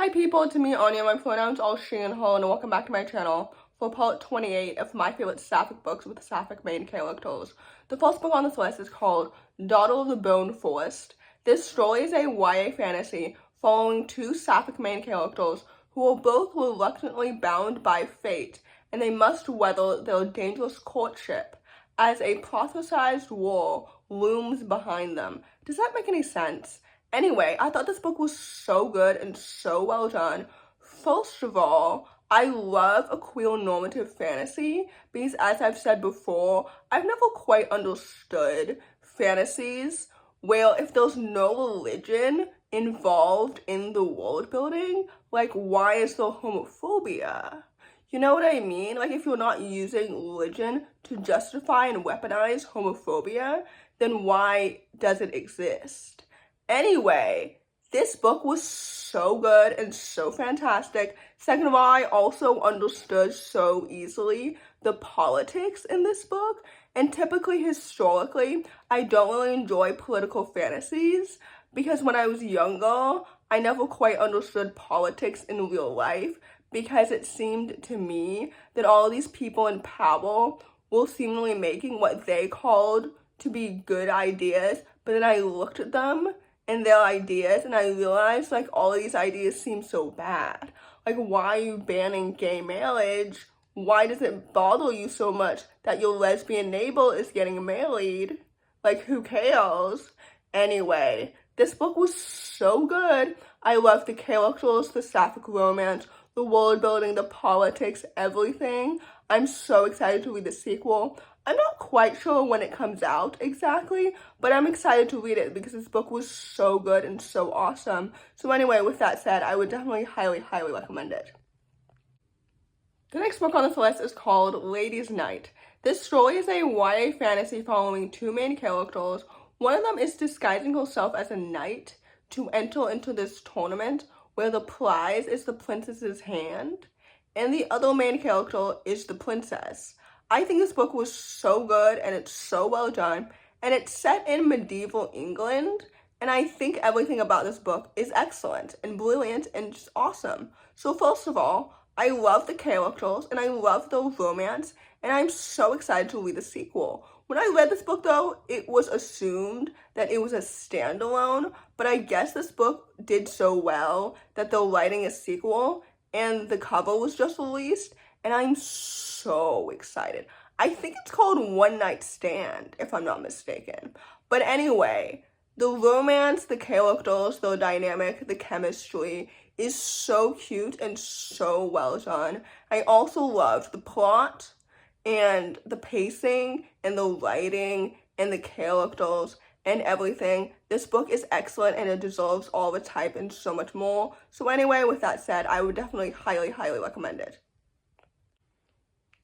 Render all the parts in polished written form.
Hi people, it's me, Anja. My pronouns are she and her, and welcome back to my channel for part 28 of my favorite Sapphic books with Sapphic main characters. The first book on this list is called Daughter of the Bone Forest. This story is a YA fantasy following two Sapphic main characters who are both reluctantly bound by fate, and they must weather their dangerous courtship as a prophesized war looms behind them. Does that make any sense? Anyway, I thought this book was so good and so well done. First of all, I love a queer normative fantasy because, as I've said before, I've never quite understood fantasies where if there's no religion involved in the world building, like, why is there homophobia? You know what I mean? Like, if you're not using religion to justify and weaponize homophobia, then why does it exist? Anyway, this book was so good and so fantastic. Second of all, I also understood so easily the politics in this book. And typically, historically, I don't really enjoy political fantasies because when I was younger, I never quite understood politics in real life because it seemed to me that all of these people in power were seemingly making what they called to be good ideas, but then I looked at them and their ideas, and I realized, like, all of these ideas seem so bad. Like, why are you banning gay marriage? Why does it bother you so much that your lesbian neighbor is getting married? Like, who cares? Anyway, this book was so good. I loved the characters, the sapphic romance, the world building, the politics, everything. I'm so excited to read the sequel. I'm not quite sure when it comes out exactly, but I'm excited to read it because this book was so good and so awesome. So anyway, with that said, I would definitely highly recommend it. The next book on this list is called Ladies' Night. This story is a YA fantasy following two main characters. One of them is disguising herself as a knight to enter into this tournament where the prize is the princess's hand, and the other main character is the princess. I think this book was so good and it's so well done, and it's set in medieval England, and I think everything about this book is excellent and brilliant and just awesome. So first of all, I love the characters and I love the romance, and I'm so excited to read the sequel. When I read this book though, it was assumed that it was a standalone, but I guess this book did so well that they're writing a sequel and the cover was just released, and I'm so excited. I think it's called One Night Stand, if I'm not mistaken. But anyway, the romance, the characters, the dynamic, the chemistry is so cute and so well done. I also loved the plot and the pacing and the writing and the characters and everything. This book is excellent and it deserves all the hype and so much more. So anyway, with that said, I would definitely highly recommend it.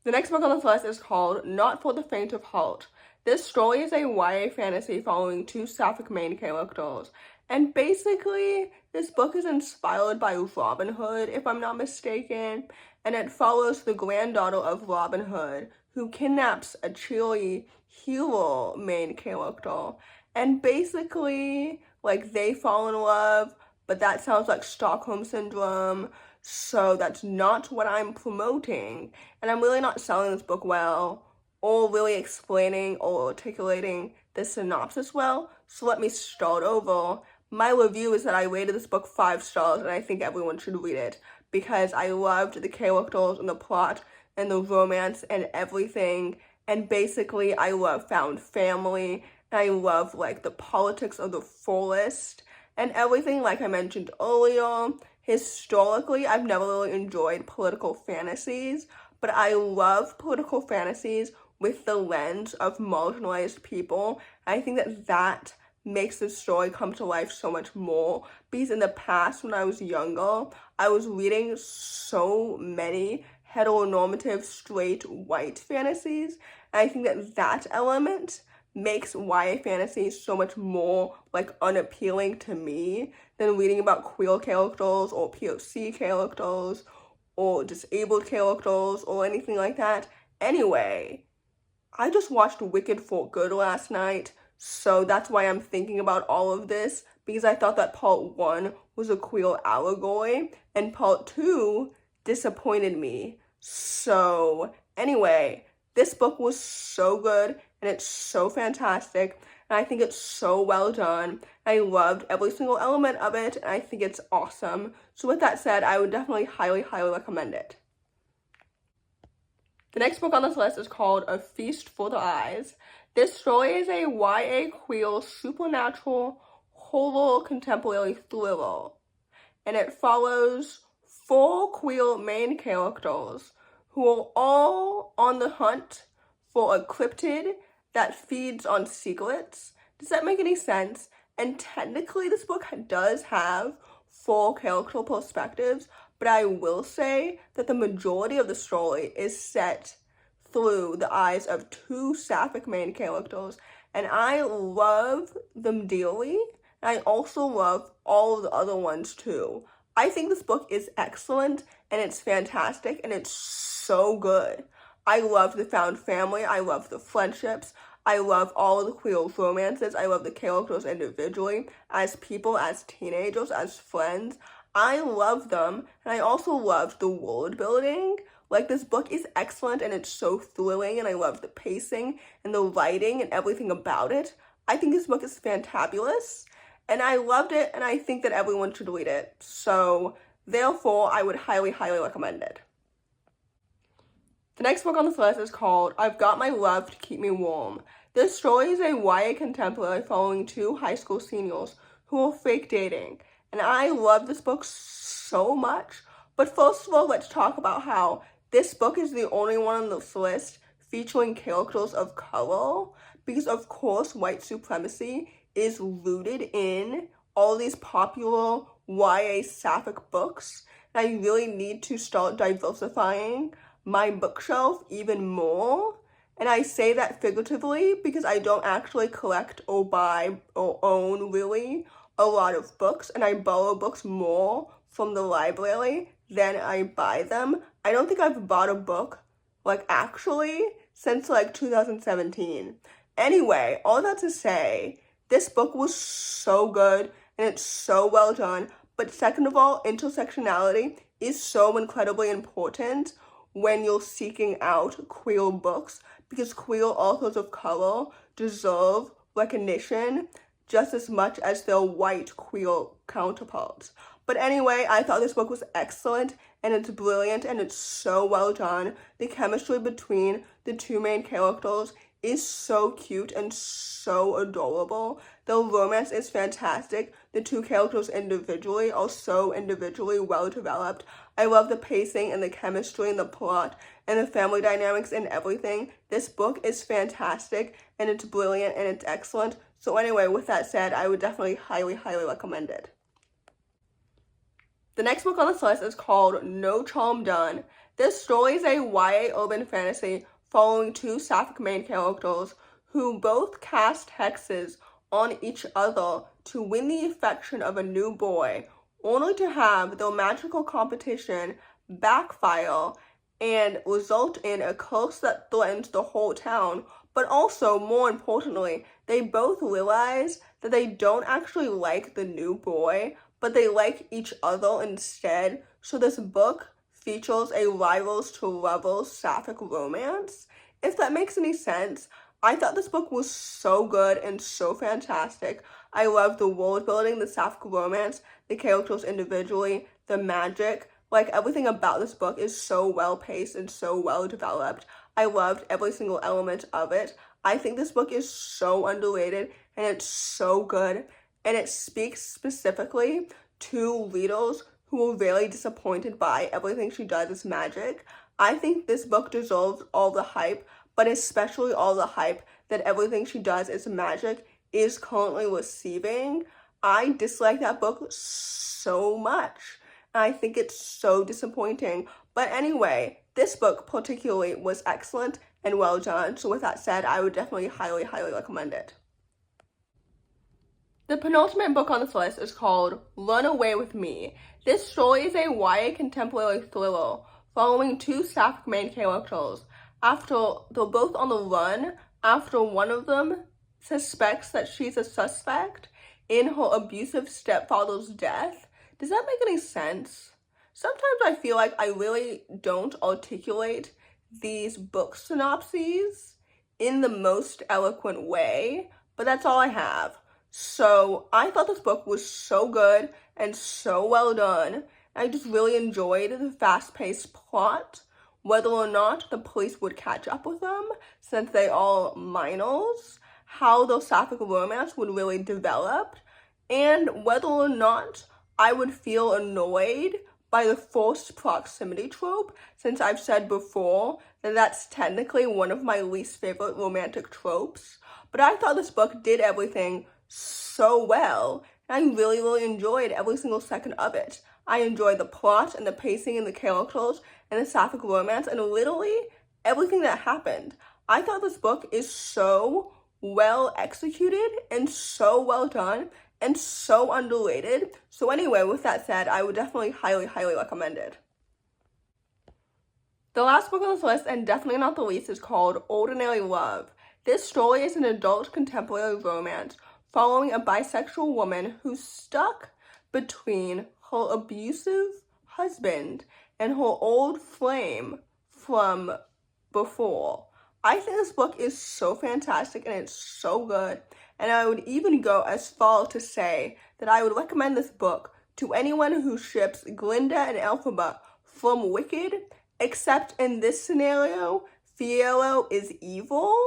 The next book on this list is called Not for the Faint of Heart. This story is a YA fantasy following two sapphic main characters. And basically, this book is inspired by Robin Hood, if I'm not mistaken. And it follows the granddaughter of Robin Hood, who kidnaps a cheery hero main character. And basically, like, they fall in love, but that sounds like Stockholm Syndrome. So that's not what I'm promoting, and I'm really not selling this book well or really explaining or articulating the synopsis well, so let me start over. My review is that I rated this book 5 stars, and I think everyone should read it because I loved the characters and the plot and the romance and everything, and basically I love found family, and I love, like, the politics of the forest and everything, like I mentioned earlier. Historically, I've never really enjoyed political fantasies, but I love political fantasies with the lens of marginalized people. I think that that makes the story come to life so much more, because in the past, when I was younger, I was reading so many heteronormative, straight, white fantasies, and I think that that element makes YA fantasy so much more, like, unappealing to me than reading about queer characters or POC characters or disabled characters or anything like that. Anyway, I just watched Wicked for Good last night, so that's why I'm thinking about all of this, because I thought that part 1 was a queer allegory and part 2 disappointed me. So anyway, this book was so good and it's so fantastic and I think it's so well done. I loved every single element of it and I think it's awesome. So with that said, I would definitely highly recommend it. The next book on this list is called A Feast for the Eyes. This story is a YA queer supernatural horror contemporary thriller, and it follows 4 queer main characters who are all on the hunt for a cryptid that feeds on secrets. Does that make any sense? And technically this book does have 4 character perspectives, but I will say that the majority of the story is set through the eyes of 2 Sapphic main characters, and I love them dearly, and I also love all of the other ones too. I think this book is excellent, and it's fantastic, and it's so good. I love the found family, I love the friendships, I love all of the queer romances, I love the characters individually, as people, as teenagers, as friends. I love them, and I also loved the world building. Like, this book is excellent and it's so thrilling, and I love the pacing and the writing and everything about it. I think this book is fantabulous, and I loved it, and I think that everyone should read it. So, therefore, I would highly recommend it. The next book on this list is called I've Got My Love to Keep Me Warm. This story is a YA contemporary following 2 high school seniors who are fake dating, and I love this book so much. But first of all, let's talk about how this book is the only one on this list featuring characters of color, because of course white supremacy is rooted in all these popular YA Sapphic books, and I really need to start diversifying my bookshelf even more. And I say that figuratively because I don't actually collect or buy or own really a lot of books, and I borrow books more from the library than I buy them. I don't think I've bought a book, like, actually since, like, 2017. Anyway, all that to say, this book was so good, and it's so well done. But second of all, intersectionality is so incredibly important when you're seeking out queer books, because queer authors of color deserve recognition just as much as their white queer counterparts. But anyway, I thought this book was excellent, and it's brilliant, and it's so well done. The chemistry between the 2 main characters is so cute and so adorable. The romance is fantastic. The 2 characters individually are so individually well developed. I love the pacing and the chemistry and the plot and the family dynamics and everything. This book is fantastic, and it's brilliant, and it's excellent. So anyway, with that said, I would definitely highly recommend it. The next book on this list is called No Charm Done. This story is a YA urban fantasy following 2 Sapphic main characters who both cast hexes on each other to win the affection of a new boy, only to have their magical competition backfire and result in a curse that threatens the whole town. But also, more importantly, they both realize that they don't actually like the new boy, but they like each other instead. So this book features a rivals to lovers Sapphic romance. If that makes any sense, I thought this book was so good and so fantastic. I love the world building, the Sapphic romance, the characters individually, the magic. Like, everything about this book is so well paced and so well developed. I loved every single element of it. I think this book is so underrated, and it's so good, and it speaks specifically to readers who were very disappointed by everything she does as magic. I think this book deserves all the hype, but especially all the hype that everything she does as magic is currently receiving. I dislike that book so much. I think it's so disappointing. But anyway, this book particularly was excellent and well done. So with that said, I would definitely highly recommend it. The penultimate book on this list is called Run Away With Me. This story is a YA contemporary thriller following 2 Sapphic main characters after they're both on the run after one of them suspects that she's a suspect in her abusive stepfather's death. Does that make any sense? Sometimes I feel like I really don't articulate these book synopses in the most eloquent way, but that's all I have. So I thought this book was so good and so well done. I just really enjoyed the fast-paced plot, whether or not the police would catch up with them since they are minors, how the Sapphic romance would really develop, and whether or not I would feel annoyed by the forced proximity trope, since I've said before that that's technically one of my least favorite romantic tropes. But I thought this book did everything so well, and I really enjoyed every single second of it. I enjoyed the plot and the pacing and the characters and the Sapphic romance and literally everything that happened. I thought this book is so well executed and so well done and so underrated. So anyway, with that said, I would definitely highly recommend it. The last book on this list, and definitely not the least, is called Ordinary Love. This story is an adult contemporary romance following a bisexual woman who's stuck between her abusive husband and her old flame from before. I think this book is so fantastic and it's so good, and I would even go as far to say that I would recommend this book to anyone who ships Glinda and Elphaba from Wicked, except in this scenario, Fiello is evil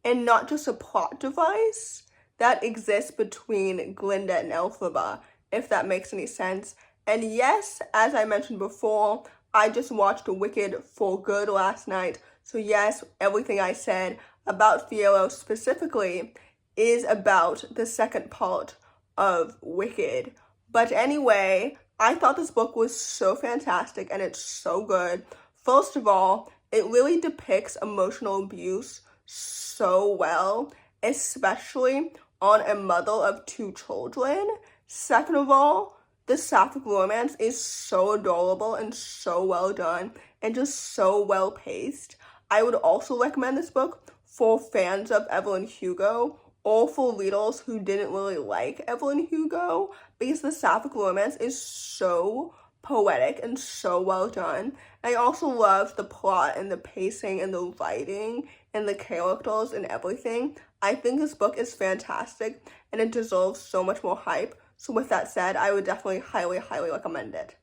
and not just a plot device that exists between Glinda and Elphaba, if that makes any sense. And yes, as I mentioned before, I just watched Wicked for good last night. So yes, everything I said about Fiello specifically is about the second part of Wicked. But anyway, I thought this book was so fantastic and it's so good. First of all, it really depicts emotional abuse so well, especially on a mother of 2 children. Second of all, the Sapphic romance is so adorable and so well done and just so well paced. I would also recommend this book for fans of Evelyn Hugo or for readers who didn't really like Evelyn Hugo, because the Sapphic romance is so poetic and so well done. I also love the plot and the pacing and the writing and the characters and everything. I think this book is fantastic and it deserves so much more hype. So with that said, I would definitely highly recommend it.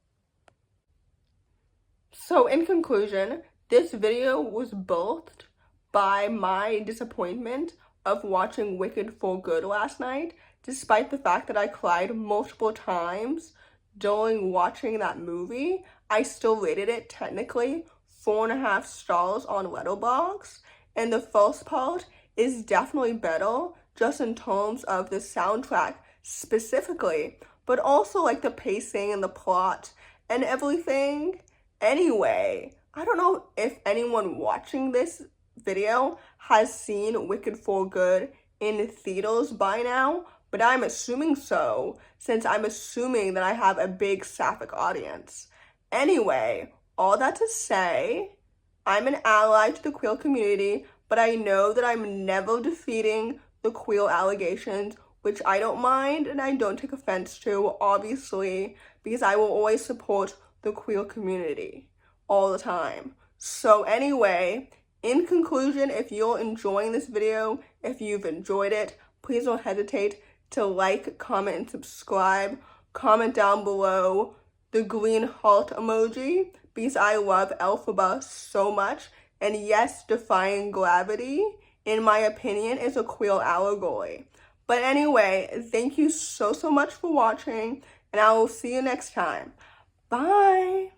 So in conclusion, this video was birthed by my disappointment of watching Wicked for good last night, despite the fact that I cried multiple times during watching that movie. I still rated it technically 4.5 stars on Letterboxd, and the first part is definitely better just in terms of the soundtrack specifically, but also like the pacing and the plot and everything. Anyway, I don't know if anyone watching this video has seen Wicked for Good in theaters by now, but I'm assuming so, since I'm assuming that I have a big Sapphic audience. Anyway, all that to say, I'm an ally to the queer community, but I know that I'm never defeating the queer allegations, which I don't mind and I don't take offense to, obviously, because I will always support the queer community all the time. So anyway, in conclusion, if you're enjoying this video, if you've enjoyed it, please don't hesitate to like, comment, and subscribe. Comment down below the green heart emoji, because I love Elphaba so much. And yes, defying gravity, in my opinion, is a queer allegory. But anyway, thank you so much for watching, and I will see you next time. Bye!